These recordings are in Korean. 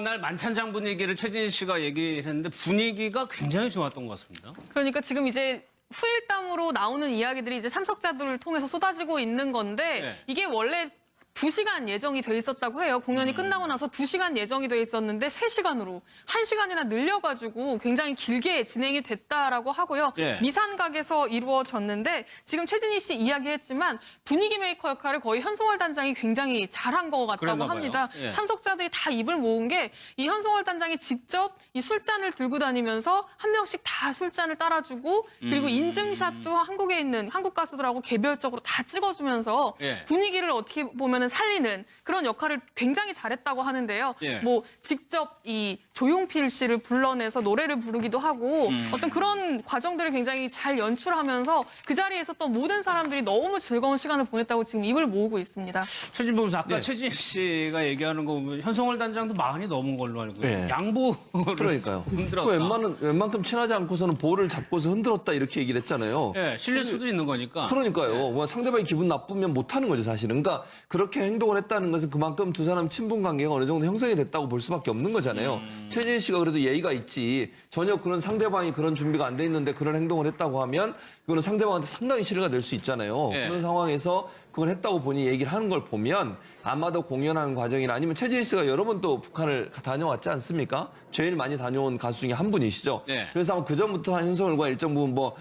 날 만찬장 분위기를 최진희 씨가 얘기를 했는데 분위기가 굉장히 좋았던 것 같습니다. 그러니까 지금 이제 후일담으로 나오는 이야기들이 이제 참석자들을 통해서 쏟아지고 있는 건데 네. 이게 원래 2시간 예정이 돼 있었다고 해요. 공연이 끝나고 나서 2시간 예정이 돼 있었는데 3시간으로 1시간이나 늘려가지고 굉장히 길게 진행이 됐다라고 하고요. 예. 미산각에서 이루어졌는데 지금 최진희 씨 이야기했지만 분위기 메이커 역할을 거의 현송월 단장이 굉장히 잘한 것 같다고 그랬나 봐요. 합니다. 예. 참석자들이 다 입을 모은 게 이 현송월 단장이 직접 이 술잔을 들고 다니면서 한 명씩 다 술잔을 따라주고 그리고 인증샷도 한국에 있는 한국 가수들하고 개별적으로 다 찍어주면서 예. 분위기를 어떻게 보면은 살리는 그런 역할을 굉장히 잘했다고 하는데요. 예. 뭐 직접 이 조용필 씨를 불러내서 노래를 부르기도 하고 어떤 그런 과정들을 굉장히 잘 연출하면서 그 자리에 있었던 모든 사람들이 너무 즐거운 시간을 보냈다고 지금 입을 모으고 있습니다. 최진 보면서 아까 네. 최진희 씨가 얘기하는 거 보면 현송월 단장도 40이 넘은 걸로 알고 있어요. 네. 양보를 그러니까요. 흔들었다. 웬만큼 친하지 않고서는 볼을 잡고서 흔들었다 이렇게 얘기를 했잖아요. 예, 실릴 수도 있는 거니까. 그러니까요. 뭐 상대방이 기분 나쁘면 못하는 거죠, 사실은. 그러니까 그렇게 행동을 했다는 것은 그만큼 두 사람 친분 관계가 어느 정도 형성이 됐다고 볼 수밖에 없는 거잖아요. 최진희 씨가 그래도 예의가 있지. 전혀 그런 상대방이 그런 준비가 안 돼 있는데 그런 행동을 했다고 하면 그거는 상대방한테 상당히 실례가 될 수 있잖아요. 예. 그런 상황에서 그걸 했다고 본인이 얘기를 하는 걸 보면 아마도 공연하는 과정이나 아니면 최진희 씨가 여러 번 또 북한을 다녀왔지 않습니까? 제일 많이 다녀온 가수 중에 한 분이시죠. 네. 그래서 아마 그전부터 현송월과 일정 부분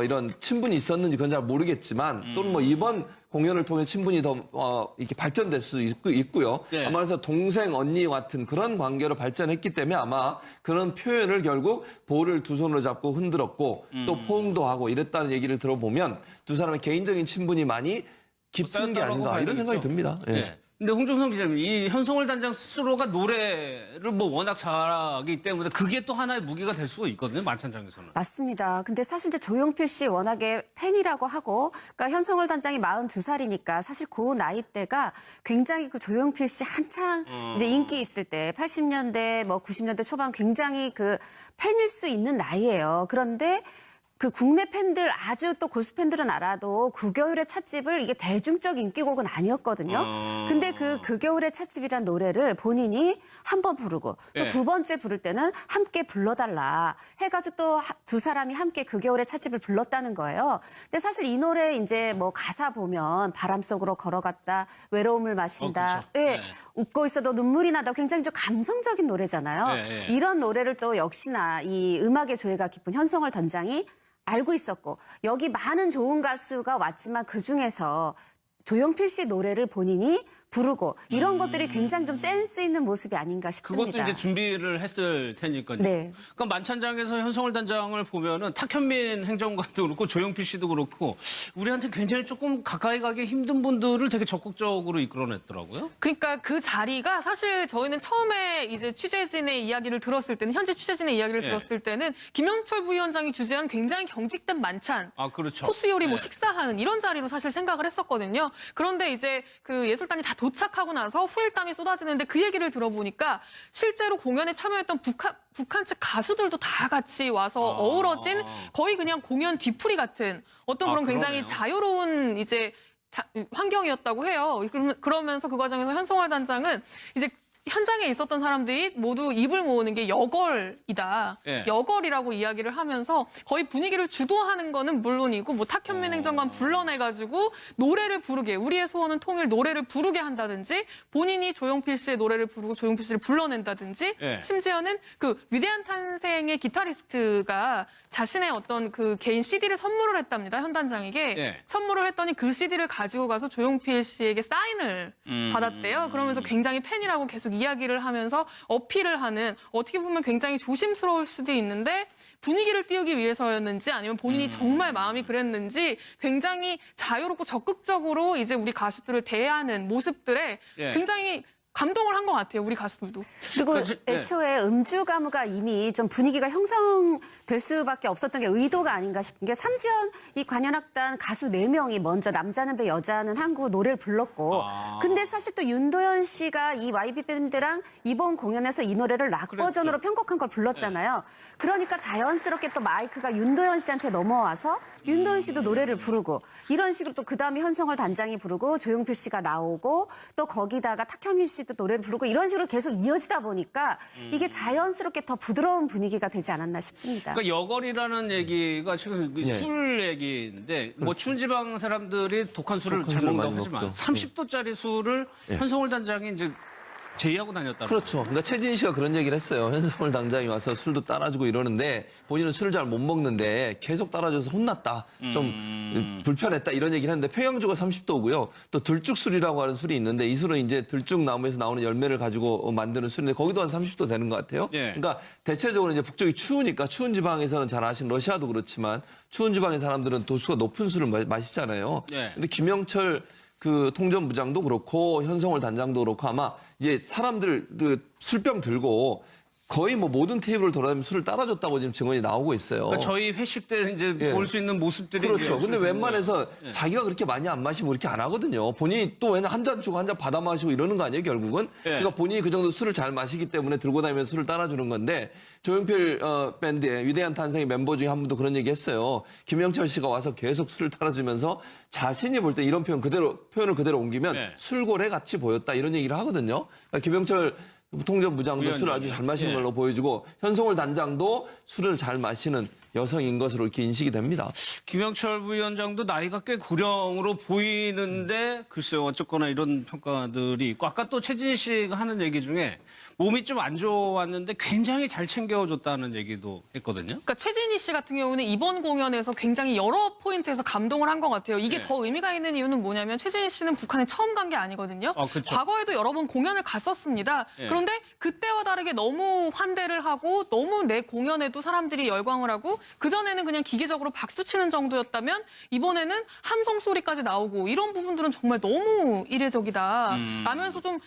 이런 친분이 있었는지 그건 잘 모르겠지만 또는 뭐 이번 공연을 통해 친분이 더 이렇게 발전될 수도 있고요. 네. 아마 그래서 동생, 언니 같은 그런 관계로 발전했기 때문에 아마 그런 표현을 결국 볼을 두 손으로 잡고 흔들었고 또 포옹도 하고 이랬다는 얘기를 들어보면 두 사람의 개인적인 친분이 많이 깊은 게 아닌가 이런 생각이 듭니다. 예. 네. 근데 홍정성 기자님, 이 현송월 단장 스스로가 노래를 뭐 워낙 잘하기 때문에 그게 또 하나의 무기가 될 수가 있거든요, 만찬장에서는. 맞습니다. 근데 사실 이제 조용필 씨 워낙에 팬이라고 하고, 그러니까 현송월 단장이 42살이니까 사실 그 나이대가 굉장히 그 조용필 씨 한창 이제 인기 있을 때 80년대 뭐 90년대 초반 굉장히 그 팬일 수 있는 나이예요. 그런데 그 국내 팬들 아주 또 골수 팬들은 알아도 그 겨울의 찻집을 이게 대중적 인기곡은 아니었거든요. 근데 그 겨울의 찻집이란 노래를 본인이 한 번 부르고 또 예. 두 번째 부를 때는 함께 불러달라 해가지고 또 두 사람이 함께 그 겨울의 찻집을 불렀다는 거예요. 근데 사실 이 노래 이제 뭐 가사 보면 바람 속으로 걸어갔다 외로움을 마신다. 그렇죠. 예. 네. 웃고 있어도 눈물이 나다. 굉장히 좀 감성적인 노래잖아요. 네, 네. 이런 노래를 또 역시나 이 음악의 조예가 깊은 현송월 단장이 알고 있었고 여기 많은 좋은 가수가 왔지만 그중에서 조용필 씨 노래를 본인이 부르고 이런 것들이 굉장히 좀 센스 있는 모습이 아닌가 싶습니다. 그것도 이제 준비를 했을 테니까요. 네. 그러니까 만찬장에서 현송월 단장을 보면은 탁현민 행정관도 그렇고 조용필 씨도 그렇고 우리한테 굉장히 조금 가까이 가기 힘든 분들을 되게 적극적으로 이끌어냈더라고요. 그러니까 그 자리가 사실 저희는 처음에 이제 취재진의 이야기를 들었을 때는 현재 취재진의 이야기를 예. 들었을 때는 김영철 부위원장이 주재한 굉장히 경직된 만찬 아, 그렇죠. 코스 요리 뭐 네. 식사하는 이런 자리로 사실 생각을 했었거든요. 그런데 이제 그 예술단이 다 도착하고 나서 후일담이 쏟아지는데 그 얘기를 들어보니까 실제로 공연에 참여했던 북한 측 가수들도 다 같이 와서 어우러진 거의 그냥 공연 뒤풀이 같은 어떤 그런 굉장히 그러네요. 자유로운 이제 환경이었다고 해요. 그러면서 그 과정에서 현송월 단장은 이제 현장에 있었던 사람들이 모두 입을 모으는 게 여걸이다. 예. 여걸이라고 이야기를 하면서 거의 분위기를 주도하는 거는 물론이고 뭐 탁현민 행정관 불러내가지고 노래를 부르게 우리의 소원은 통일 노래를 부르게 한다든지 본인이 조용필 씨의 노래를 부르고 조용필 씨를 불러낸다든지 예. 심지어는 그 위대한 탄생의 기타리스트가 자신의 어떤 그 개인 CD를 선물을 했답니다. 현 단장에게. 예. 선물을 했더니 그 CD를 가지고 가서 조용필 씨에게 사인을 받았대요. 그러면서 굉장히 팬이라고 계속 이야기를 하면서 어필을 하는 어떻게 보면 굉장히 조심스러울 수도 있는데 분위기를 띄우기 위해서였는지 아니면 본인이 정말 마음이 그랬는지 굉장히 자유롭고 적극적으로 이제 우리 가수들을 대하는 모습들에 예. 굉장히 감동을 한 것 같아요. 우리 가수들도. 그리고 네. 애초에 음주 가무가 이미 좀 분위기가 형성될 수밖에 없었던 게 의도가 아닌가 싶은 게 삼지연 이 관현악단 가수 4명이 먼저 남자는 배 여자는 항구 노래를 불렀고 근데 사실 또 윤도현 씨가 이 YB 밴드랑 이번 공연에서 이 노래를 락 그랬죠. 버전으로 편곡한 걸 불렀잖아요. 그러니까 자연스럽게 또 마이크가 윤도현 씨한테 넘어와서 윤도현 씨도 노래를 부르고 이런 식으로 또 그다음에 현송월 단장이 부르고 조용필 씨가 나오고 또 거기다가 탁현민 씨 씨도 노래를 부르고 이런 식으로 계속 이어지다 보니까 이게 자연스럽게 더 부드러운 분위기가 되지 않았나 싶습니다. 그러니까 여걸이라는 얘기가 지금 예. 술 얘기인데 뭐 추운 지방 사람들이 독한 술을 잘 술을 먹는다고 많이 하지만 먹죠. 30도짜리 술을 현성월 단장이 이제 제의하고 다녔다. 그렇죠. 그러니까 최진희 씨가 그런 얘기를 했어요. 현성월 당장이 와서 술도 따라주고 이러는데 본인은 술을 잘 못 먹는데 계속 따라줘서 혼났다. 좀 불편했다. 이런 얘기를 했는데 평양주가 30도고요. 또 들쭉술이라고 하는 술이 있는데 이 술은 이제 들쭉나무에서 나오는 열매를 가지고 만드는 술인데 거기도 한 30도 되는 것 같아요. 예. 그러니까 대체적으로 이제 북쪽이 추우니까 추운 지방에서는 잘 아시는 러시아도 그렇지만 추운 지방의 사람들은 도수가 높은 술을 마시잖아요. 예. 근데 김영철 그 통전부장도 그렇고 현성월 단장도 그렇고 아마 이제 사람들 그 술병 들고 거의 뭐 모든 테이블을 돌아다니면서 술을 따라줬다고 지금 증언이 나오고 있어요. 그러니까 저희 회식 때 이제 예. 볼 수 있는 모습들이 그렇죠. 이제 근데 웬만해서 예. 자기가 그렇게 많이 안 마시면 그렇게 안 하거든요. 본인이 또 왜냐 한 잔 주고 한 잔 받아 마시고 이러는 거 아니에요, 결국은? 예. 그러니까 본인이 그 정도 술을 잘 마시기 때문에 들고 다니면서 술을 따라주는 건데 조용필 밴드의 위대한 탄생의 멤버 중에 한 분도 그런 얘기 했어요. 김영철 씨가 와서 계속 술을 따라주면서 자신이 볼 때 이런 표현을 그대로 옮기면 예. 술고래 같이 보였다 이런 얘기를 하거든요. 그러니까 김영철 통전부장도 술을 아주 잘 마시는 예. 걸로 보여주고 현성월 단장도 술을 잘 마시는 여성인 것으로 이렇게 인식이 됩니다. 김영철 부위원장도 나이가 꽤 고령으로 보이는데 글쎄요 어쨌거나 이런 평가들이 있고 아까 또 최진희 씨가 하는 얘기 중에 몸이 좀 안 좋았는데 굉장히 잘 챙겨줬다는 얘기도 했거든요. 그러니까 최진희 씨 같은 경우는 이번 공연에서 굉장히 여러 포인트에서 감동을 한 것 같아요. 이게 네. 더 의미가 있는 이유는 뭐냐면 최진희 씨는 북한에 처음 간 게 아니거든요. 그쵸. 과거에도 여러 번 공연을 갔었습니다. 네. 그런데 그때와 다르게 너무 환대를 하고 너무 내 공연에도 사람들이 열광을 하고 그전에는 그냥 기계적으로 박수 치는 정도였다면 이번에는 함성 소리까지 나오고 이런 부분들은 정말 너무 이례적이다 라면서 좀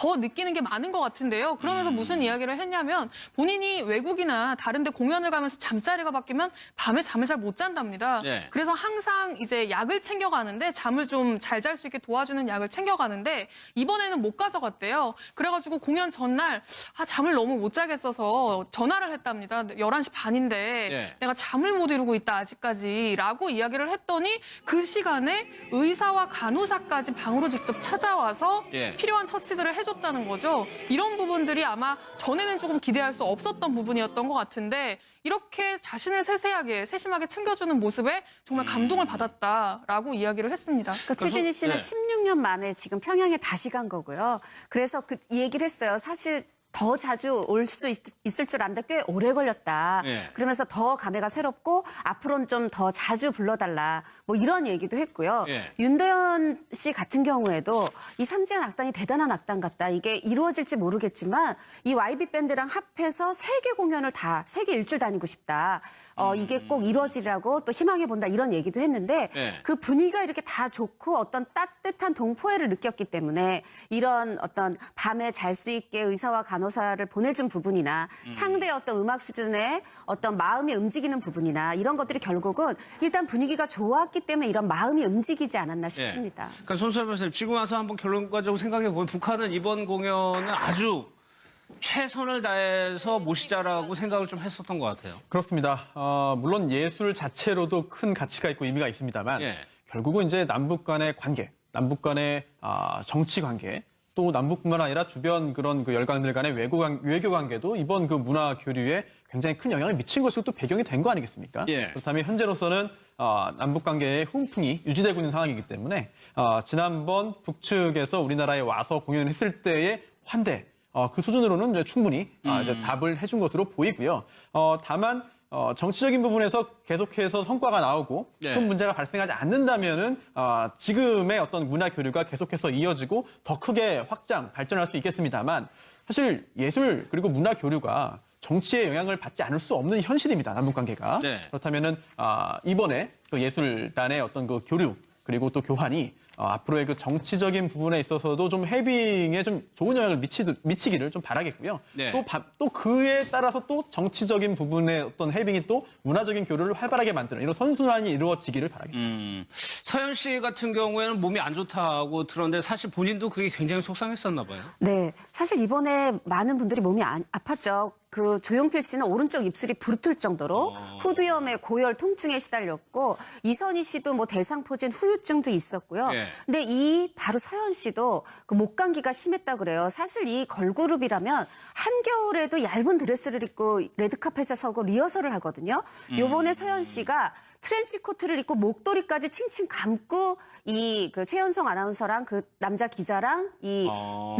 더 느끼는 게 많은 것 같은데요. 그러면서 무슨 이야기를 했냐면 본인이 외국이나 다른 데 공연을 가면서 잠자리가 바뀌면 밤에 잠을 잘 못 잔답니다. 네. 그래서 항상 이제 약을 챙겨가는데 잠을 좀 잘 잘 수 있게 도와주는 약을 챙겨가는데 이번에는 못 가져갔대요. 그래가지고 공연 전날 잠을 너무 못 자겠어서 전화를 했답니다. 11시 반인데 네. 내가 잠을 못 이루고 있다 아직까지 라고 이야기를 했더니 그 시간에 의사와 간호사까지 방으로 직접 찾아와서 예. 필요한 처치들을 해줬다는 거죠. 이런 부분들이 아마 전에는 조금 기대할 수 없었던 부분이었던 것 같은데 이렇게 자신을 세심하게 챙겨주는 모습에 정말 감동을 받았다라고 이야기를 했습니다. 그러니까 최진희 씨는 네. 16년 만에 지금 평양에 다시 간 거고요. 그래서 이 얘기를 했어요. 사실 더 자주 올 수 있을 줄 알았는데 꽤 오래 걸렸다. 네. 그러면서 더 감회가 새롭고 앞으로는 좀 더 자주 불러달라. 뭐 이런 얘기도 했고요. 네. 윤도현 씨 같은 경우에도 이 삼지연 악단이 대단한 악단 같다. 이게 이루어질지 모르겠지만 이 YB 밴드랑 합해서 세계 공연을 다 세계 일주를 다니고 싶다. 이게 꼭 이루어지라고 또 희망해 본다 이런 얘기도 했는데 네. 그 분위기가 이렇게 다 좋고 어떤 따뜻한 동포애를 느꼈기 때문에 이런 어떤 밤에 잘 수 있게 의사와 간호사를 보내준 부분이나 상대의 어떤 음악 수준의 어떤 마음이 움직이는 부분이나 이런 것들이 결국은 일단 분위기가 좋았기 때문에 이런 마음이 움직이지 않았나 싶습니다. 그러니까 손수현 변호사님 지금 와서 한번 결론까지 생각해 보면 북한은 이번 공연은 아주 최선을 다해서 모시자라고 생각을 좀 했었던 것 같아요. 그렇습니다. 물론 예술 자체로도 큰 가치가 있고 의미가 있습니다만 예. 결국은 이제 남북 간의 관계, 남북 간의 정치 관계, 또 남북뿐만 아니라 주변 그런 그 열강들 간의 외교 관계도 이번 그 문화 교류에 굉장히 큰 영향을 미친 것이고 또 배경이 된 거 아니겠습니까? 예. 그렇다면 현재로서는 남북 관계의 훈풍이 유지되고 있는 상황이기 때문에 지난번 북측에서 우리나라에 와서 공연을 했을 때의 환대 그 수준으로는 이제 충분히 이제 답을 해준 것으로 보이고요. 다만 정치적인 부분에서 계속해서 성과가 나오고 네. 큰 문제가 발생하지 않는다면은 지금의 어떤 문화 교류가 계속해서 이어지고 더 크게 발전할 수 있겠습니다만 사실 예술 그리고 문화 교류가 정치의 영향을 받지 않을 수 없는 현실입니다. 남북 관계가. 네. 그렇다면은 이번에 그 예술단의 어떤 그 교류 그리고 또 교환이 앞으로의 그 정치적인 부분에 있어서도 좀 해빙에 좀 좋은 영향을 미치기를 좀 바라겠고요. 네. 또 그에 따라서 또 정치적인 부분의 어떤 해빙이 또 문화적인 교류를 활발하게 만드는 이런 선순환이 이루어지기를 바라겠습니다. 서현 씨 같은 경우에는 몸이 안 좋다고 들었는데 사실 본인도 그게 굉장히 속상했었나 봐요. 네, 사실 이번에 많은 분들이 몸이 아팠죠. 그 조용필 씨는 오른쪽 입술이 부르틀 정도로 후두염에 고열 통증에 시달렸고 이선희 씨도 뭐 대상포진 후유증도 있었고요. 예. 근데 이 바로 서현 씨도 그 목감기가 심했다 그래요. 사실 이 걸그룹이라면 한겨울에도 얇은 드레스를 입고 레드카펫에 서고 리허설을 하거든요. 요번에 서현 씨가 트렌치 코트를 입고 목도리까지 칭칭 감고 이 그 최연성 아나운서랑 그 남자 기자랑 이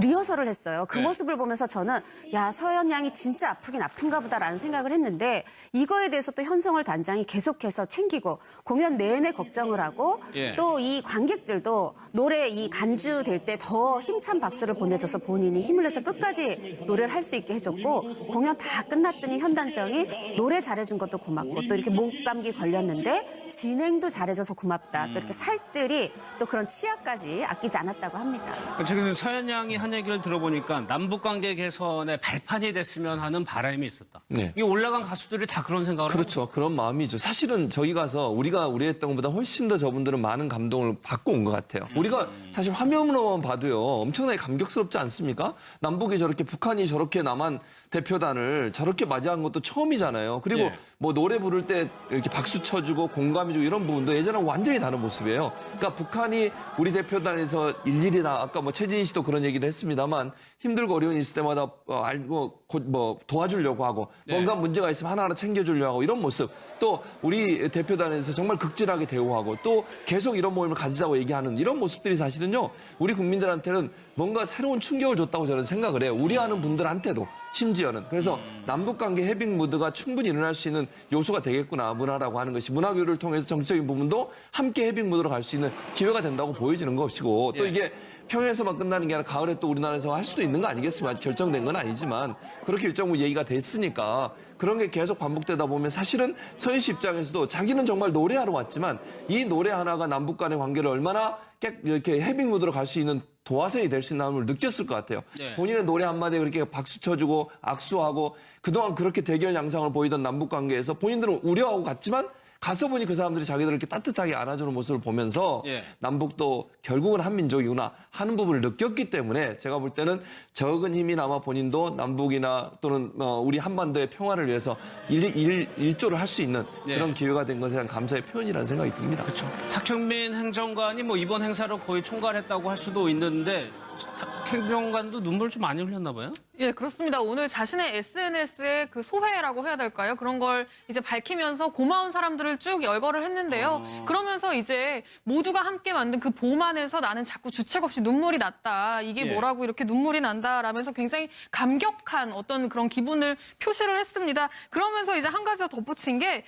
리허설을 했어요. 그 네. 모습을 보면서 저는 야 서현 양이 진짜 아프긴 아픈가 보다라는 생각을 했는데 이거에 대해서 또 현성월 단장이 계속해서 챙기고 공연 내내 걱정을 하고 예. 또 이 관객들도 노래 이 간주 될 때 더 힘찬 박수를 보내줘서 본인이 힘을 내서 끝까지 노래를 할 수 있게 해줬고 공연 다 끝났더니 현 단장이 노래 잘해준 것도 고맙고 또 이렇게 목감기 걸렸는데 진행도 잘해줘서 고맙다. 또 이렇게 살뜰히 또 그런 치아까지 아끼지 않았다고 합니다. 지금 서현 양이 한 얘기를 들어보니까 남북관계 개선의 발판이 됐으면 하는 바람이 있었다. 네. 이 올라간 가수들이 다 그런 생각을 그렇죠. 그런 마음이죠. 사실은 저기 가서 우리가 했던 것보다 훨씬 더 저분들은 많은 감동을 받고 온 것 같아요. 우리가 사실 화면으로만 봐도요. 엄청나게 감격스럽지 않습니까? 남북이 저렇게 북한이 저렇게 남한 대표단을 저렇게 맞이한 것도 처음이잖아요. 그리고 예. 뭐 노래 부를 때 이렇게 박수 쳐주고 공감해주고 이런 부분도 예전랑 완전히 다른 모습이에요. 그러니까 북한이 우리 대표단에서 일일이 다 아까 뭐 최진희 씨도 그런 얘기를 했습니다만 힘들고 어려운 일 있을 때마다 알고 뭐 도와주려고 하고 뭔가 문제가 있으면 하나하나 챙겨주려고 하고 이런 모습 또 우리 대표단에서 정말 극진하게 대우하고 또 계속 이런 모임을 가지자고 얘기하는 이런 모습들이 사실은요 우리 국민들한테는 뭔가 새로운 충격을 줬다고 저는 생각을 해요. 우리 아는 분들한테도 심지어는. 그래서 남북관계 해빙 무드가 충분히 일어날 수 있는 요소가 되겠구나. 문화라고 하는 것이 문화교류를 통해서 정치적인 부분도 함께 해빙 무드로 갈 수 있는 기회가 된다고 보여지는 것이고 또 이게 평양에서만 끝나는 게 아니라 가을에 또 우리나라에서 할 수도 있는 거 아니겠습니까? 아직 결정된 건 아니지만 그렇게 일정 부분 얘기가 됐으니까 그런 게 계속 반복되다 보면 사실은 서현 씨 입장에서도 자기는 정말 노래하러 왔지만 이 노래 하나가 남북 간의 관계를 얼마나 이렇게 해빙 무드로 갈 수 있는 도화선이 될 수 있는 걸 느꼈을 것 같아요. 네. 본인의 노래 한마디에 그렇게 박수 쳐주고 악수하고 그동안 그렇게 대결 양상을 보이던 남북 관계에서 본인들은 우려하고 갔지만 가서 보니 그 사람들이 자기들을 이렇게 따뜻하게 안아주는 모습을 보면서 예. 남북도 결국은 한 민족이구나 하는 부분을 느꼈기 때문에 제가 볼 때는 적은 힘이나마 본인도 남북이나 또는 우리 한반도의 평화를 위해서 일조를 할 수 있는 예. 그런 기회가 된 것에 대한 감사의 표현이라는 생각이 듭니다. 그렇죠. 탁현민 행정관이 뭐 이번 행사를 거의 총괄했다고 할 수도 있는데 탁 행정관도 눈물 좀 많이 흘렸나 봐요? 예, 그렇습니다. 오늘 자신의 SNS에 그 소회라고 해야 될까요? 그런 걸 이제 밝히면서 고마운 사람들을 쭉 열거를 했는데요. 그러면서 이제 모두가 함께 만든 그 봄 안에서 나는 자꾸 주책 없이 눈물이 났다. 이게 예. 뭐라고 이렇게 눈물이 난다라면서 굉장히 감격한 어떤 그런 기분을 표시를 했습니다. 그러면서 이제 한 가지 더 덧붙인 게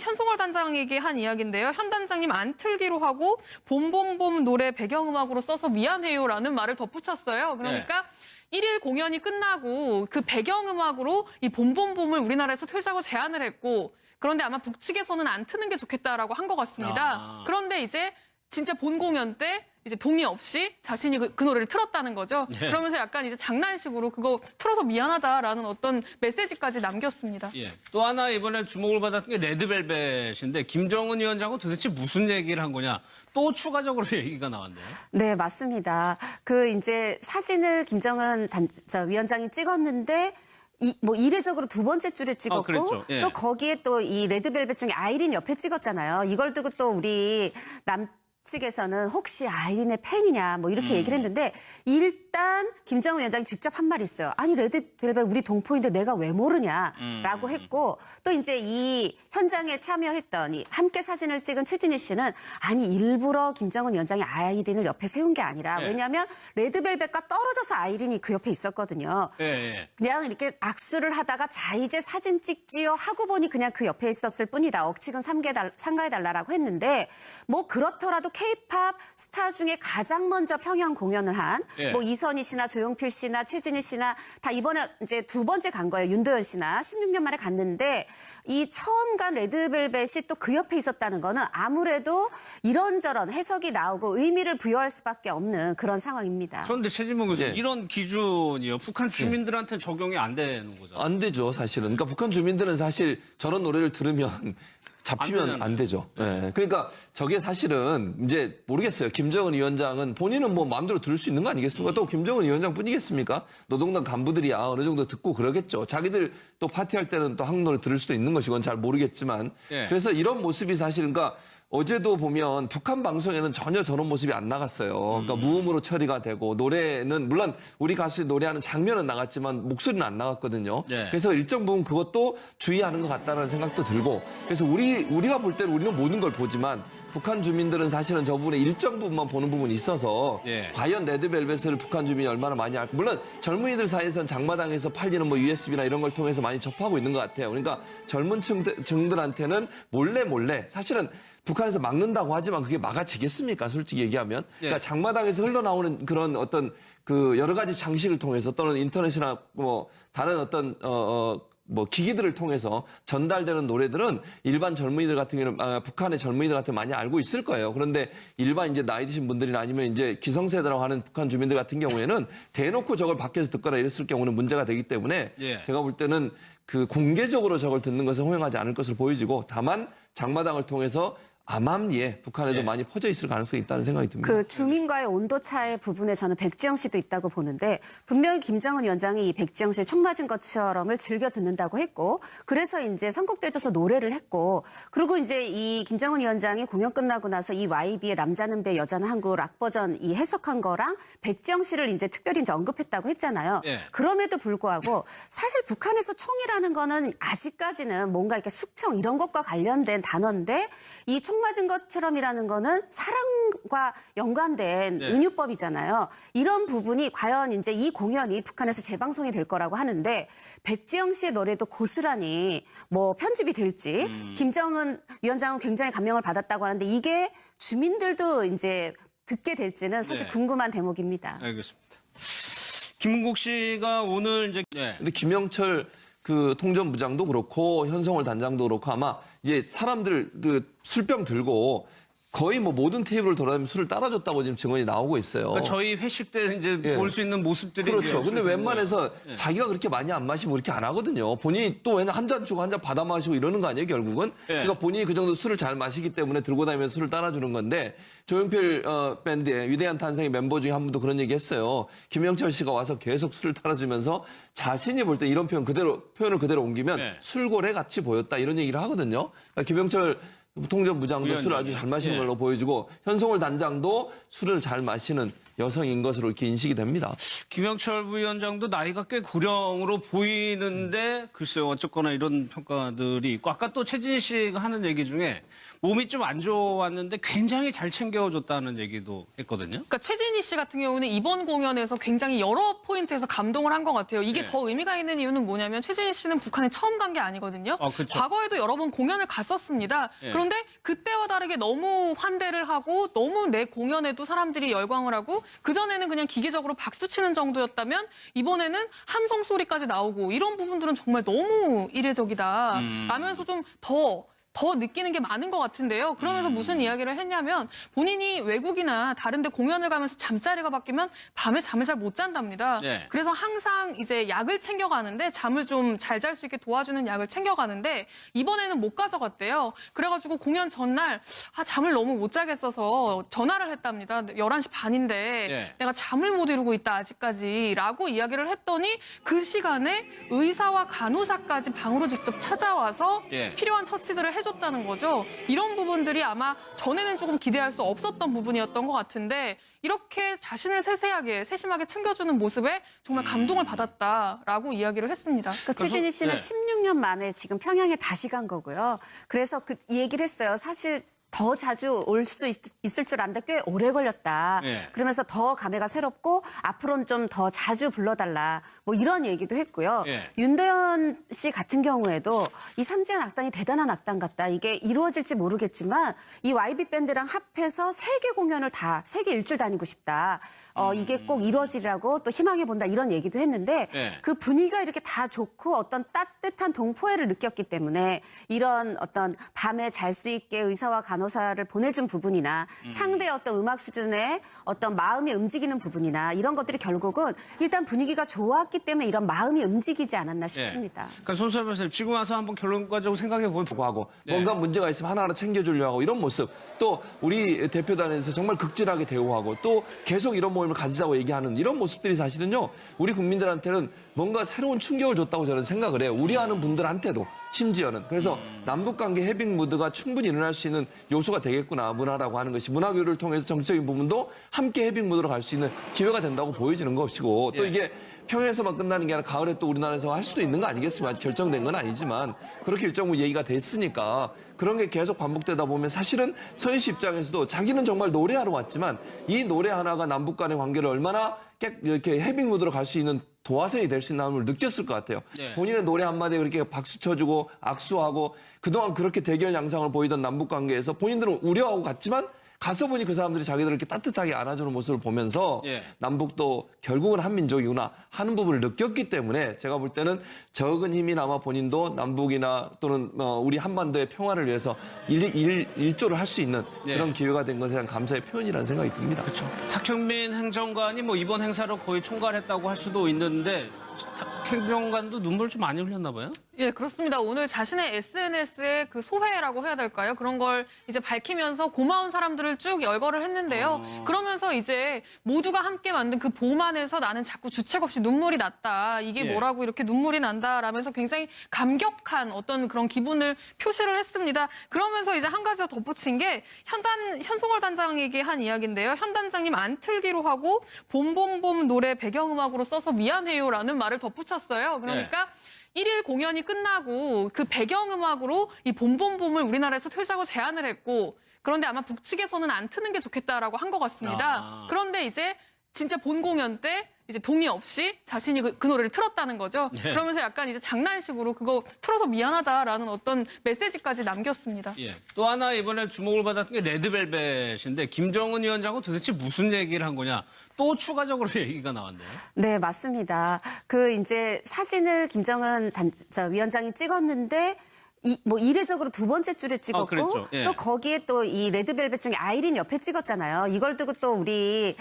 현송월 단장에게 한 이야기인데요. 현 단장님 안 틀기로 하고 봄봄봄 노래 배경음악으로 써서 미안해요라는 말을 덧붙였어요. 그러니까 1일 공연이 끝나고 그 배경음악으로 이 봄봄봄을 우리나라에서 틀자고 제안을 했고 그런데 아마 북측에서는 안 트는 게 좋겠다라고 한 것 같습니다. 그런데 이제 진짜 본 공연 때 이제 동의 없이 자신이 그 노래를 틀었다는 거죠. 네. 그러면서 약간 이제 장난식으로 그거 틀어서 미안하다라는 어떤 메시지까지 남겼습니다. 예. 또 하나 이번에 주목을 받았던 게 레드벨벳인데 김정은 위원장은 도대체 무슨 얘기를 한 거냐? 또 추가적으로 얘기가 나왔네요. 네, 맞습니다. 그 이제 사진을 김정은 위원장이 찍었는데 뭐 이례적으로 두 번째 줄에 찍었고 그랬죠. 예. 또 거기에 또 이 레드벨벳 중에 아이린 옆에 찍었잖아요. 이걸 두고 또 우리 측에서는 혹시 아이린의 팬이냐 뭐 이렇게 얘기를 했는데 일단 김정은 위원장이 직접 한 말이 있어요. 아니 레드벨벳 우리 동포인데 내가 왜 모르냐라고 했고 또 이제 이 현장에 참여했던 이 함께 사진을 찍은 최진희 씨는 아니 일부러 김정은 위원장이 아이린을 옆에 세운 게 아니라 네. 왜냐하면 레드벨벳과 떨어져서 아이린이 그 옆에 있었거든요. 예. 그냥 이렇게 악수를 하다가 자 이제 사진 찍지요 하고 보니 그냥 그 옆에 있었을 뿐이다. 억측은 삼가해달라라고 했는데 뭐 그렇더라도 K-팝 스타 중에 가장 먼저 평양 공연을 한 예. 뭐 이선희 씨나 조용필 씨나 최진희 씨나 다 이번에 이제 두 번째 간 거예요. 윤도현 씨나 16년 만에 갔는데 이 처음 간 레드벨벳이 또 그 옆에 있었다는 거는 아무래도 이런저런 해석이 나오고 의미를 부여할 수밖에 없는 그런 상황입니다. 그런데 최진봉 교수님, 네. 이런 기준이요. 북한 주민들한테는 적용이 안 되는 거죠. 안 되죠, 사실은. 그러니까 북한 주민들은 사실 저런 노래를 들으면 잡히면 안 되죠. 예. 그러니까 저게 사실은 이제 모르겠어요. 김정은 위원장은 본인은 뭐 마음대로 들을 수 있는 거 아니겠습니까? 또 김정은 위원장뿐이겠습니까? 노동당 간부들이야 어느 정도 듣고 그러겠죠. 자기들 또 파티할 때는 또 한국 노래 들을 수도 있는 것이건 잘 모르겠지만 예. 그래서 이런 모습이 사실 그러니까 어제도 보면 북한 방송에는 전혀 저런 모습이 안 나갔어요. 그러니까 무음으로 처리가 되고 노래는 물론 우리 가수들이 노래하는 장면은 나갔지만 목소리는 안 나갔거든요. 네. 그래서 일정 부분 그것도 주의하는 것 같다는 생각도 들고 그래서 우리가 볼 때는 우리는 모든 걸 보지만 북한 주민들은 사실은 저 부분에 일정 부분만 보는 부분이 있어서 예. 과연 레드벨벳을 북한 주민이 얼마나 많이 알고 물론 젊은이들 사이에서는 장마당에서 팔리는 뭐 USB나 이런 걸 통해서 많이 접하고 있는 것 같아요. 그러니까 젊은 층들한테는 몰래 사실은 북한에서 막는다고 하지만 그게 막아지겠습니까? 솔직히 얘기하면. 그러니까 장마당에서 흘러나오는 그런 어떤 그 여러 가지 장식을 통해서 또는 인터넷이나 뭐 다른 어떤 뭐 기기들을 통해서 전달되는 노래들은 일반 젊은이들 같은 경우는 북한의 젊은이들 같은 많이 알고 있을 거예요. 그런데 일반 이제 나이 드신 분들이나 아니면 이제 기성세대라고 하는 북한 주민들 같은 경우에는 대놓고 저걸 밖에서 듣거나 이랬을 경우는 문제가 되기 때문에 예. 제가 볼 때는 그 공개적으로 저걸 듣는 것은 허용하지 않을 것으로 보여지고 다만 장마당을 통해서 암암리에 북한에도 예. 많이 퍼져 있을 가능성이 있다는 생각이 듭니다. 그 주민과의 온도차의 부분에 저는 백지영 씨도 있다고 보는데 분명히 김정은 위원장이 이 백지영 씨의 총 맞은 것처럼을 즐겨 듣는다고 했고 그래서 이제 선곡되어서 노래를 했고 그리고 이제 이 김정은 위원장이 공연 끝나고 나서 이 YB의 남자는 배 여자는 한국 락 버전 이 해석한 거랑 백지영 씨를 이제 특별히 이제 언급했다고 했잖아요. 예. 그럼에도 불구하고 사실 북한에서 총이라는 거는 아직까지는 뭔가 이렇게 숙청 이런 것과 관련된 단어인데 이 총 맞은 것처럼이라는 거는 사랑과 연관된 네. 은유법이잖아요. 이런 부분이 과연 이제 이 공연이 북한에서 재방송이 될 거라고 하는데 백지영 씨의 노래도 고스란히 뭐 편집이 될지 김정은 위원장은 굉장히 감명을 받았다고 하는데 이게 주민들도 이제 듣게 될지는 사실 네. 궁금한 대목입니다. 알겠습니다. 김은국 씨가 오늘 이제 네. 근데 김영철 그 통전부장도 그렇고 현성월 단장도 그렇고 아마 이제 사람들 그 술병 들고 거의 뭐 모든 테이블을 돌아다니면서 술을 따라줬다고 지금 증언이 나오고 있어요. 그러니까 저희 회식 때 이제 예. 볼 수 있는 모습들이 그렇죠. 이제 근데 웬만해서 예. 자기가 그렇게 많이 안 마시면 그렇게 안 하거든요. 본인이 또 왜냐 한 잔 주고 한 잔 받아 마시고 이러는 거 아니에요, 결국은? 예. 그러니까 본인이 그 정도 술을 잘 마시기 때문에 들고 다니면서 술을 따라주는 건데 조용필 밴드의 위대한 탄생의 멤버 중에 한 분도 그런 얘기 했어요. 김영철 씨가 와서 계속 술을 따라주면서 자신이 볼 때 이런 표현을 그대로 옮기면 예. 술고래 같이 보였다 이런 얘기를 하거든요. 그러니까 김영철 통전부장도 술을 아주 잘 마시는 예. 걸로 보여주고 현성월 단장도 술을 잘 마시는 여성인 것으로 이렇게 인식이 됩니다. 김영철 부위원장도 나이가 꽤 고령으로 보이는데 글쎄요 어쨌거나 이런 평가들이 있고 아까 또 최진희 씨가 하는 얘기 중에 몸이 좀 안 좋았는데 굉장히 잘 챙겨줬다는 얘기도 했거든요. 그러니까 최진희 씨 같은 경우는 이번 공연에서 굉장히 여러 포인트에서 감동을 한 것 같아요. 이게 네. 더 의미가 있는 이유는 뭐냐면 최진희 씨는 북한에 처음 간 게 아니거든요. 그렇죠. 과거에도 여러 번 공연을 갔었습니다. 네. 그런데 그때와 다르게 너무 환대를 하고 너무 내 공연에도 사람들이 열광을 하고 그전에는 그냥 기계적으로 박수 치는 정도였다면 이번에는 함성 소리까지 나오고 이런 부분들은 정말 너무 이례적이다 라면서 좀 더 느끼는 게 많은 것 같은데요. 그러면서 무슨 이야기를 했냐면 본인이 외국이나 다른 데 공연을 가면서 잠자리가 바뀌면 밤에 잠을 잘 못 잔답니다. 네. 그래서 항상 이제 약을 챙겨가는데 잠을 좀 잘 잘 수 있게 도와주는 약을 챙겨가는데 이번에는 못 가져갔대요. 그래가지고 공연 전날 잠을 너무 못 자겠어서 전화를 했답니다. 11시 반인데 네. 내가 잠을 못 이루고 있다 아직까지 라고 이야기를 했더니 그 시간에 의사와 간호사까지 방으로 직접 찾아와서 예. 필요한 처치들을 해줬다는 거죠. 이런 부분들이 아마 전에는 조금 기대할 수 없었던 부분이었던 것 같은데 이렇게 자신을 세심하게 챙겨주는 모습에 정말 감동을 받았다라고 이야기를 했습니다. 그러니까 최진희 씨는 네. 16년 만에 지금 평양에 다시 간 거고요. 그래서 이 얘기를 했어요. 사실 더 자주 올 수 있을 줄 알았는데 꽤 오래 걸렸다. 네. 그러면서 더 감회가 새롭고 앞으로는 좀 더 자주 불러달라. 뭐 이런 얘기도 했고요. 네. 윤도현 씨 같은 경우에도 이 삼지연 악단이 대단한 악단 같다. 이게 이루어질지 모르겠지만 이 YB 밴드랑 합해서 세계 공연을 세계 일주를 다니고 싶다. 이게 꼭 이루어지라고 또 희망해 본다. 이런 얘기도 했는데 네. 그 분위기가 이렇게 다 좋고 어떤 따뜻한 동포애를 느꼈기 때문에 이런 어떤 밤에 잘 수 있게 의사와 간호 간호사를 보내준 부분이나 상대의 어떤 음악 수준의 어떤 마음이 움직이는 부분이나 이런 것들이 결국은 일단 분위기가 좋았기 때문에 이런 마음이 움직이지 않았나 싶습니다. 그러니까 손수아 변호사님 지금 와서 한번 결론까지 생각해 보면 하고 뭔가 문제가 있으면 하나하나 챙겨주려고 하고 이런 모습 또 우리 대표단에서 정말 극진하게 대우하고 또 계속 이런 모임을 가지자고 얘기하는 이런 모습들이 사실은요 우리 국민들한테는 뭔가 새로운 충격을 줬다고 저는 생각을 해요. 우리 아는 분들한테도 심지어는. 그래서 남북관계 해빙 무드가 충분히 일어날 수 있는 요소가 되겠구나. 문화라고 하는 것이 문화교류를 통해서 정치적인 부분도 함께 해빙 무드로 갈 수 있는 기회가 된다고 보여지는 것이고 또 이게 평양에서만 끝나는 게 아니라 가을에 또 우리나라에서 할 수도 있는 거 아니겠습니까? 아직 결정된 건 아니지만 그렇게 일정 부분 얘기가 됐으니까 그런 게 계속 반복되다 보면 사실은 서현 씨 입장에서도 자기는 정말 노래하러 왔지만 이 노래 하나가 남북 간의 관계를 얼마나 이렇게 해빙 무드로 갈 수 있는 도화선이 될 수 있는 걸 느꼈을 것 같아요. 네. 본인의 노래 한마디에 그렇게 박수 쳐주고 악수하고 그동안 그렇게 대결 양상을 보이던 남북 관계에서 본인들은 우려하고 갔지만 가서 보니 그 사람들이 자기들을 이렇게 따뜻하게 안아주는 모습을 보면서 남북도 결국은 한민족이구나 하는 부분을 느꼈기 때문에 제가 볼 때는 적은 힘이나마 본인도 남북이나 또는 우리 한반도의 평화를 위해서 일조를 할 수 있는 그런 기회가 된 것에 대한 감사의 표현이라는 생각이 듭니다. 그렇죠. 탁현민 행정관이 뭐 이번 행사를 거의 총괄했다고 할 수도 있는데 탁 행정관도 눈물 좀 많이 흘렸나 봐요? 예, 그렇습니다. 오늘 자신의 SNS에 그 소회라고 해야 될까요? 그런 걸 이제 밝히면서 고마운 사람들을 쭉 열거를 했는데요. 그러면서 이제 모두가 함께 만든 그 봄 안에서 나는 자꾸 주책 없이 눈물이 났다. 이게 뭐라고 이렇게 눈물이 난다라면서 굉장히 감격한 어떤 그런 기분을 표시를 했습니다. 그러면서 이제 한 가지 더 덧붙인 게 현송월 단장에게 한 이야기인데요. 현 단장님 안 틀기로 하고 봄봄봄 노래 배경음악으로 써서 미안해요라는 말을 덧붙였어요. 그러니까 1일 공연이 끝나고 그 배경음악으로 이 봄봄봄을 우리나라에서 틀자고 제안을 했고 그런데 아마 북측에서는 안 트는 게 좋겠다라고 한 것 같습니다. 그런데 이제 진짜 본 공연 때 이제 동의 없이 자신이 그 노래를 틀었다는 거죠. 그러면서 약간 이제 장난식으로 그거 틀어서 미안하다라는 어떤 메시지까지 남겼습니다. 또 하나 이번에 주목을 받았던 게 레드벨벳인데 김정은 위원장은 도대체 무슨 얘기를 한 거냐? 또 추가적으로 얘기가 나왔네요. 네, 맞습니다. 그 이제 사진을 김정은 위원장이 찍었는데 뭐 이례적으로 두 번째 줄에 찍었고 그랬죠. 또 거기에 또 이 레드벨벳 중에 아이린 옆에 찍었잖아요. 이걸 두고 또 우리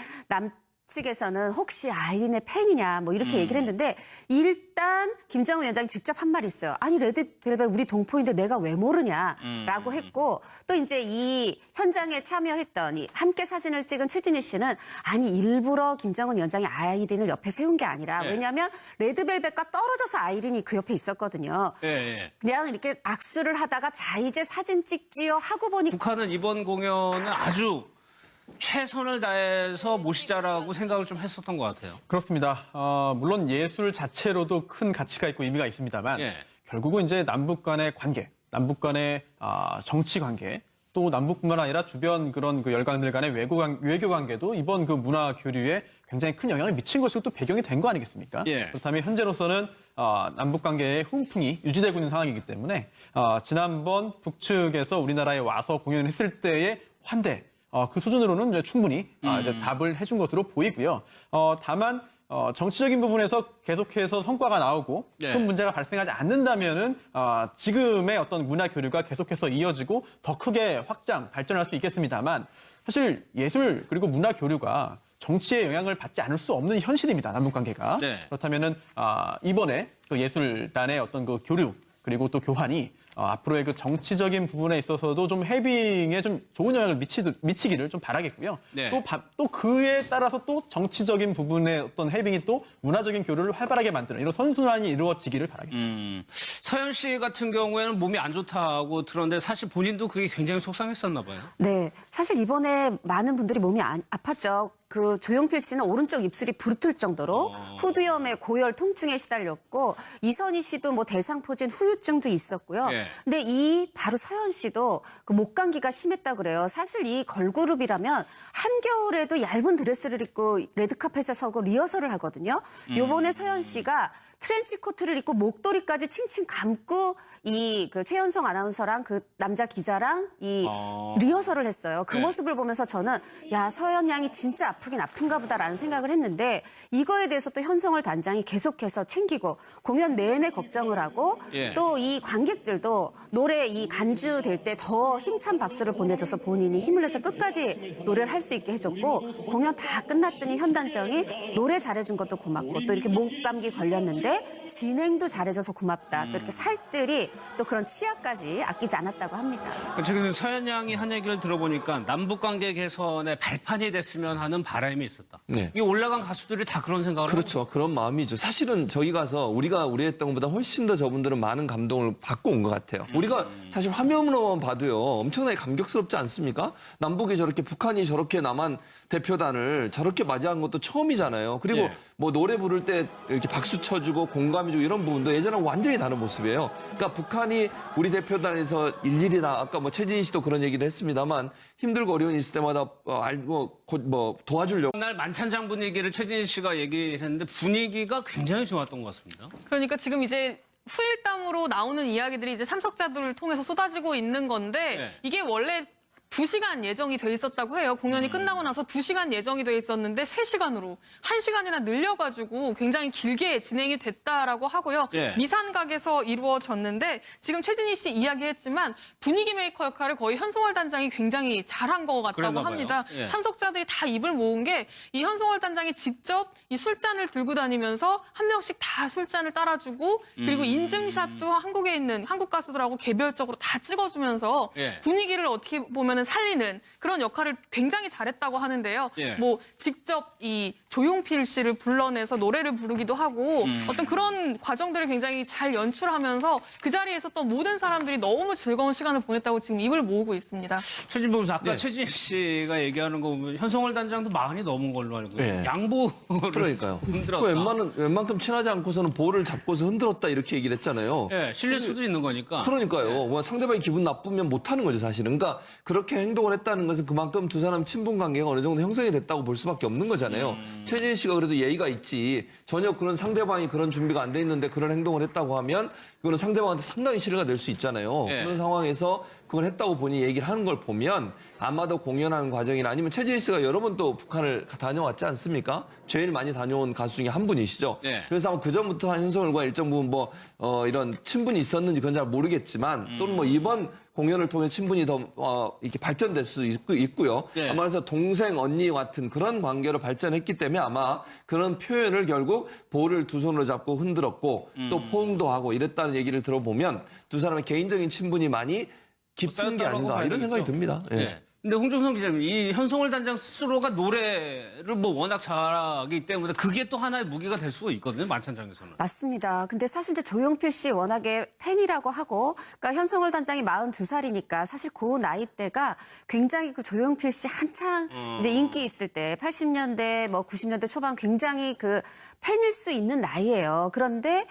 측에서는 혹시 아이린의 팬이냐 뭐 이렇게 얘기를 했는데 일단 김정은 위원장이 직접 한 말이 있어요. 아니 레드벨벳 우리 동포인데 내가 왜 모르냐라고 했고 또 이제 이 현장에 참여했던 이 함께 사진을 찍은 최진희 씨는 아니 일부러 김정은 위원장이 아이린을 옆에 세운 게 아니라 왜냐하면 레드벨벳과 떨어져서 아이린이 그 옆에 있었거든요. 그냥 이렇게 악수를 하다가 자 이제 사진 찍지요 하고 보니 북한은 이번 공연을 아주 최선을 다해서 모시자라고 생각을 좀 했었던 것 같아요. 그렇습니다. 물론 예술 자체로도 큰 가치가 있고 의미가 있습니다만 결국은 이제 남북 간의 관계, 남북 간의 정치 관계, 또 남북뿐만 아니라 주변 그런 그 열강들 간의 외교 관계도 이번 그 문화 교류에 굉장히 큰 영향을 미친 것이고 또 배경이 된 거 아니겠습니까? 그렇다면 현재로서는 남북 관계의 훈풍이 유지되고 있는 상황이기 때문에 지난번 북측에서 우리나라에 와서 공연을 했을 때의 환대, 그 수준으로는 이제 충분히 이제 답을 해준 것으로 보이고요. 다만 정치적인 부분에서 계속해서 성과가 나오고 큰 문제가 발생하지 않는다면은 지금의 어떤 문화 교류가 계속해서 이어지고 더 크게 확장, 발전할 수 있겠습니다만 사실 예술 그리고 문화 교류가 정치의 영향을 받지 않을 수 없는 현실입니다. 남북 관계가. 그렇다면은 이번에 그 예술단의 어떤 그 교류 그리고 또 교환이 앞으로의 그 정치적인 부분에 있어서도 좀 해빙에 좀 좋은 영향을 미치기를 좀 바라겠고요. 또 그에 따라서 또 정치적인 부분의 어떤 해빙이 또 문화적인 교류를 활발하게 만드는 이런 선순환이 이루어지기를 바라겠습니다. 서현 씨 같은 경우에는 몸이 안 좋다고 들었는데 사실 본인도 그게 굉장히 속상했었나 봐요. 네, 사실 이번에 많은 분들이 몸이 아팠죠. 그 조용필 씨는 오른쪽 입술이 부르틀 정도로 후두염에 고열 통증에 시달렸고 이선희 씨도 뭐 대상포진 후유증도 있었고요. 근데 이 바로 서현 씨도 그 목감기가 심했다 그래요. 사실 이 걸그룹이라면 한겨울에도 얇은 드레스를 입고 레드카펫에 서고 리허설을 하거든요. 요번에 서현 씨가 트렌치 코트를 입고 목도리까지 칭칭 감고 이 그 최연성 아나운서랑 그 남자 기자랑 이 리허설을 했어요. 그 네. 모습을 보면서 저는 야, 서현 양이 진짜 아프긴 아픈가 보다라는 생각을 했는데 이거에 대해서 또 현성월 단장이 계속해서 챙기고 공연 내내 걱정을 하고 예. 또 이 관객들도 노래 이 간주 될 때 더 힘찬 박수를 보내줘서 본인이 힘을 내서 끝까지 노래를 할 수 있게 해줬고 공연 다 끝났더니 현 단장이 노래 잘해준 것도 고맙고 또 이렇게 목감기 걸렸는데 진행도 잘해줘서 고맙다. 또 이렇게 살뜰히 또 그런 치아까지 아끼지 않았다고 합니다. 지금 서현 양이 한 얘기를 들어보니까 남북관계 개선의 발판이 됐으면 하는 바람이 있었다. 네. 이 올라간 가수들이 다 그런 생각을 그렇죠. 그런 마음이죠. 사실은 저기 가서 우리가 우려했던 것보다 훨씬 더 저분들은 많은 감동을 받고 온 것 같아요. 우리가 사실 화면으로만 봐도요. 엄청나게 감격스럽지 않습니까? 남북이 저렇게 북한이 저렇게 남한 대표단을 저렇게 맞이한 것도 처음이잖아요. 그리고 예. 뭐 노래 부를 때 이렇게 박수 쳐주고 공감해주고 이런 부분도 예전랑 완전히 다른 모습이에요. 그러니까 북한이 우리 대표단에서 일일이 다 아까 뭐 최진희 씨도 그런 얘기를 했습니다만 힘들고 어려운 일 있을 때마다 알고 뭐 도와주려고. 그날 만찬장 분위기를 최진희 씨가 얘기했는데 분위기가 굉장히 좋았던 것 같습니다. 그러니까 지금 이제 후일담으로 나오는 이야기들이 이제 참석자들을 통해서 쏟아지고 있는 건데 네. 이게 원래 2시간 예정이 돼 있었다고 해요. 공연이 끝나고 나서 2시간 예정이 돼 있었는데 3시간으로 1시간이나 늘려가지고 굉장히 길게 진행이 됐다라고 하고요. 예. 미산각에서 이루어졌는데 지금 최진희 씨 이야기했지만 분위기 메이커 역할을 거의 현송월 단장이 굉장히 잘한 것 같다고 그랬나 봐요. 합니다. 예. 참석자들이 다 입을 모은 게 이 현송월 단장이 직접 이 술잔을 들고 다니면서 한 명씩 다 술잔을 따라주고 그리고 인증샷도 한국에 있는 한국 가수들하고 개별적으로 다 찍어주면서 예. 분위기를 어떻게 보면 살리는 그런 역할을 굉장히 잘했다고 하는데요. 예. 뭐 직접 이 조용필 씨를 불러내서 노래를 부르기도 하고 어떤 그런 과정들을 굉장히 잘 연출하면서 그 자리에 있었던 모든 사람들이 너무 즐거운 시간을 보냈다고 지금 입을 모으고 있습니다. 최진 보면서 아까 네. 최진 씨가 얘기하는 거 보면 현성월 단장도 많이 넘은 걸로 알고 있어요. 네. 양보를 그러니까요. 흔들었다. 웬만큼 친하지 않고서는 볼을 잡고서 흔들었다 이렇게 얘기를 했잖아요. 예, 실릴 수도 있는 거니까. 그러니까요. 뭐 상대방이 기분 나쁘면 못하는 거죠, 사실은. 그러니까 그렇게 행동을 했다는 것은 그만큼 두 사람 친분 관계가 어느 정도 형성이 됐다고 볼 수밖에 없는 거잖아요. 최진희 씨가 그래도 예의가 있지. 전혀 그런 상대방이 그런 준비가 안 돼 있는데 그런 행동을 했다고 하면 이거는 상대방한테 상당히 실례가 될 수 있잖아요. 예. 그런 상황에서 그걸 했다고 본인이 얘기를 하는 걸 보면 아마도 공연하는 과정이나 아니면 최진희 씨가 여러 번 또 북한을 다녀왔지 않습니까? 제일 많이 다녀온 가수 중에 한 분이시죠. 네. 그래서 아마 그전부터 현성월과 일정 부분 이런 친분이 있었는지 그건 잘 모르겠지만 또는 뭐 이번 공연을 통해 친분이 더 이렇게 발전될 수도 있고요. 네. 아마 그래서 동생 언니 같은 그런 관계로 발전했기 때문에 아마 그런 표현을 결국 볼을 두 손으로 잡고 흔들었고 또 포옹도 하고 이랬다는 얘기를 들어보면 두 사람의 개인적인 친분이 많이 깊은 게 아닌가 이런 생각이 듭니다. 예. 네. 근데 홍정성 기자님, 이 현성월 단장 스스로가 노래를 뭐 워낙 잘하기 때문에 그게 또 하나의 무기가 될 수가 있거든요, 만찬장에서는. 맞습니다. 근데 사실 이제 조용필 씨 워낙에 팬이라고 하고, 그러니까 현성월 단장이 42살이니까 사실 그 나이대가 굉장히 그 조용필 씨 한창 이제 인기 있을 때 80년대 뭐 90년대 초반 굉장히 그 팬일 수 있는 나이예요. 그런데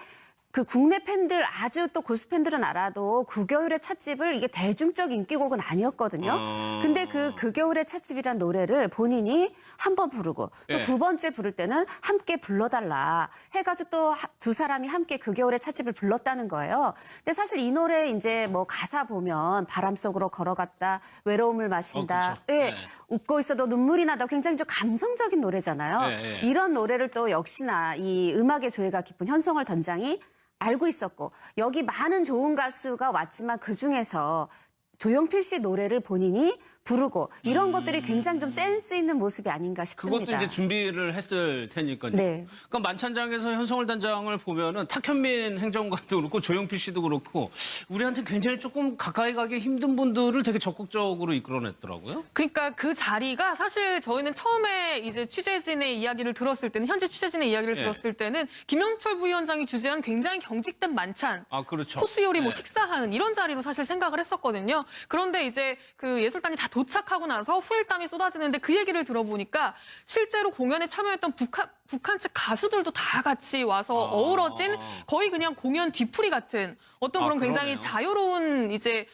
그 국내 팬들 아주 또 골수 팬들은 알아도 그 겨울의 찻집을 이게 대중적 인기곡은 아니었거든요. 근데 그 겨울의 찻집이란 노래를 본인이 한 번 부르고 또 예. 두 번째 부를 때는 함께 불러달라 해가지고 또 두 사람이 함께 그 겨울의 찻집을 불렀다는 거예요. 근데 사실 이 노래 이제 뭐 가사 보면 바람 속으로 걸어갔다 외로움을 마신다. 그렇죠. 예, 네. 웃고 있어도 눈물이 나다. 굉장히 좀 감성적인 노래잖아요. 네. 이런 노래를 또 역시나 이 음악의 조예가 깊은 현성월 단장이 알고 있었고 여기 많은 좋은 가수가 왔지만 그중에서 조용필 씨 노래를 본인이 부르고 이런 것들이 굉장히 좀 센스 있는 모습이 아닌가 싶습니다. 그것도 이제 준비를 했을 테니까요. 네. 그러니까 만찬장에서 현성월 단장을 보면은 탁현민 행정관도 그렇고 조용필 씨도 그렇고 우리한테 굉장히 조금 가까이 가기 힘든 분들을 되게 적극적으로 이끌어냈더라고요. 그러니까 그 자리가 사실 저희는 처음에 이제 취재진의 이야기를 들었을 때는 현재 취재진의 이야기를 예. 들었을 때는 김영철 부위원장이 주재한 굉장히 경직된 만찬 아, 그렇죠. 코스 요리 뭐 네. 식사하는 이런 자리로 사실 생각을 했었거든요. 그런데 이제 그 예술단이 다 도착하고 나서 후일담이 쏟아지는데 그 얘기를 들어보니까 실제로 공연에 참여했던 북한 측 가수들도 다 같이 와서 어우러진 거의 그냥 공연 뒤풀이 같은 어떤 그런 굉장히 그러네요. 자유로운 이제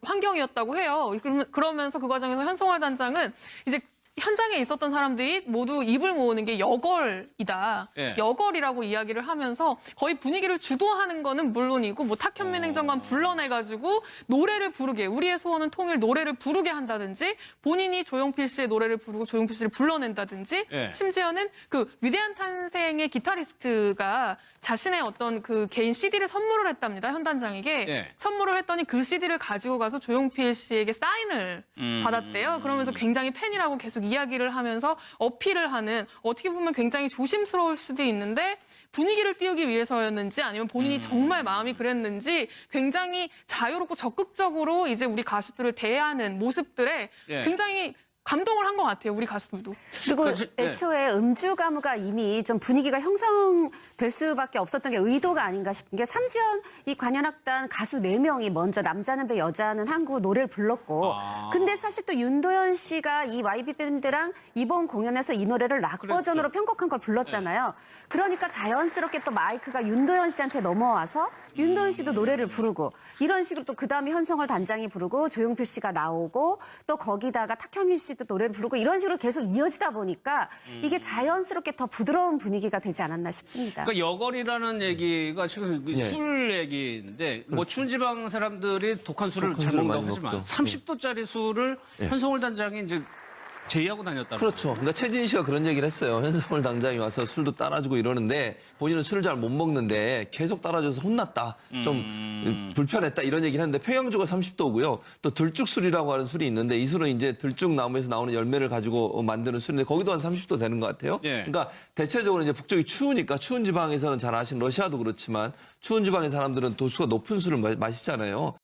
환경이었다고 해요. 그러면서 그 과정에서 현성월 단장은 이제 현장에 있었던 사람들이 모두 입을 모으는 게 여걸이다. 예. 여걸이라고 이야기를 하면서 거의 분위기를 주도하는 거는 물론이고 뭐 탁현민 행정관 불러내가지고 노래를 부르게 우리의 소원은 통일 노래를 부르게 한다든지 본인이 조용필 씨의 노래를 부르고 조용필 씨를 불러낸다든지 예. 심지어는 그 위대한 탄생의 기타리스트가 자신의 어떤 그 개인 CD를 선물을 했답니다. 현 단장에게. 예. 선물을 했더니 그 CD를 가지고 가서 조용필 씨에게 사인을 받았대요. 그러면서 굉장히 팬이라고 계속 이야기를 하면서 어필을 하는 어떻게 보면 굉장히 조심스러울 수도 있는데 분위기를 띄우기 위해서였는지 아니면 본인이 정말 마음이 그랬는지 굉장히 자유롭고 적극적으로 이제 우리 가수들을 대하는 모습들에 예. 굉장히 감동을 한 것 같아요. 우리 가수들도. 그리고 그러니까 애초에 음주 가무가 이미 좀 분위기가 형성될 수밖에 없었던 게 의도가 아닌가 싶은 게 삼지연 이 관현악단 가수 4명이 먼저 남자는 배 여자는 항구 노래를 불렀고 근데 사실 또 윤도현 씨가 이 YB 밴드랑 이번 공연에서 이 노래를 락 그랬죠. 버전으로 편곡한 걸 불렀잖아요. 그러니까 자연스럽게 또 마이크가 윤도현 씨한테 넘어와서 윤도현 씨도 노래를 부르고 이런 식으로 또 그다음에 현성월 단장이 부르고 조용필 씨가 나오고 또 거기다가 탁현민 씨도 노래를 부르고 이런 식으로 계속 이어지다 보니까 이게 자연스럽게 더 부드러운 분위기가 되지 않았나 싶습니다. 그러니까 여걸이라는 얘기가 지금 예. 술 얘기인데 뭐 추운 지방 사람들이 독한 술을 독한 잘 술을 먹는다고 많이 하지만 먹죠. 30도짜리 술을 현성월 단장이 이제 제의하고 다녔다는 그렇죠. 거예요. 그러니까 최진희 씨가 그런 얘기를 했어요. 현성월 당장이 와서 술도 따라주고 이러는데 본인은 술을 잘 못 먹는데 계속 따라줘서 혼났다. 좀 불편했다. 이런 얘기를 했는데 평양주가 30도고요. 또 들쭉술이라고 하는 술이 있는데 이 술은 이제 들쭉나무에서 나오는 열매를 가지고 만드는 술인데 거기도 한 30도 되는 것 같아요. 예. 그러니까 대체적으로 이제 북쪽이 추우니까 추운 지방에서는 잘 아시는 러시아도 그렇지만 추운 지방의 사람들은 도수가 높은 술을 마시잖아요.